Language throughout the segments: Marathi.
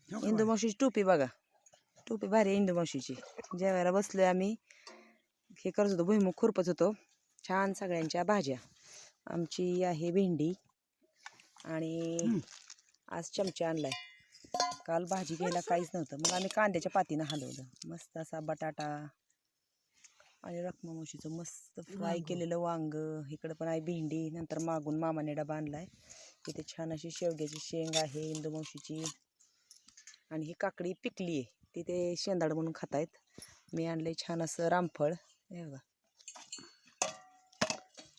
इंदू मावशीची टोपी बघा, टोपी भारी आहे इंदू मावशीची. जेवायला बसलोय आम्ही, हे करत होतो, भुईमुग खुरपत होतो. छान सगळ्यांच्या भाज्या. आमची आहे भेंडी आणि आज चमचा आणलाय. काल भाजी घ्यायला काहीच नव्हतं, मग आम्ही कांद्याच्या पातीनं हलवलं. मस्त असा बटाटा आणि रखमा मावशीचं मस्त फ्राय केलेलं वांग. इकडं पण आहे भेंडी. नंतर मागून मामाने डबा आणलाय. इथे छान अशी शेवग्याची शेंग आहे इंदू मावशीची. आणि ही काकडी पिकली आहे, तिथे शेंदाड म्हणून खातायत. मी आणलंय छान असं रामफळ. हे बघा,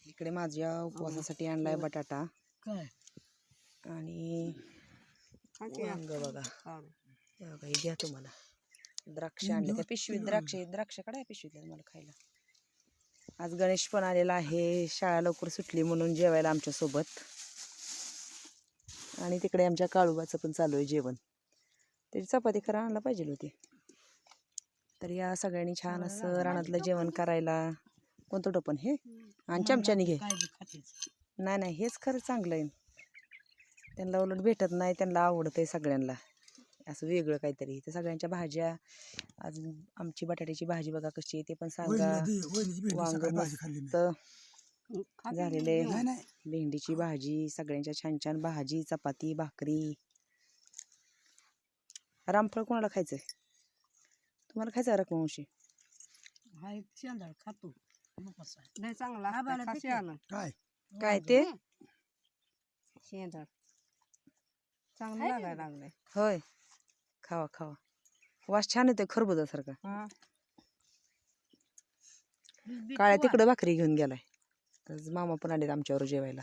इकडे माझ्या उपवासासाठी आणलाय बटाटा आणि वांग बघा. हे बघा, हे घ्या तुम्हाला. द्राक्ष आणले त्या पिशवीत, द्राक्ष काढा पिशवीत मला खायला. आज गणेश पण आलेला आहे, शाळा लवकर सुटली म्हणून जेवायला आमच्या सोबत. आणि तिकडे आमच्या काळूबाचं पण चालू आहे जेवण. त्याची चपाती खरं आणला पाहिजे होती. तर या सगळ्यांनी छान असं रानातलं जेवण करायला. कोणतं टोपण हे आणि चमच्याने घे. नाही नाही, हेच खरं चांगलं आहे. त्यांना उलट भेटत नाही, त्यांना आवडतं आहे सगळ्यांना असं वेगळं काहीतरी. तर सगळ्यांच्या भाज्या. आज आमची बटाट्याची भाजी बघा कशी आहे ते पण सांगा. वांग मस्त झालेले, भेंडीची भाजी, सगळ्यांच्या छान छान भाजी, चपाती, भाकरी. रामफळ कोणाला खायचंय? तुम्हाला खायचं रखमा मावशी? खातो नाही चांगला. काय ते शेंदाड चांगलं लागायला लागलंय. होय, खावा खावा. वास छान येतोय खरबुजासारखा. काळ्या तिकडं भाकरी घेऊन गेलाय. तर मामा पण आलेत आमच्यावर जेवायला.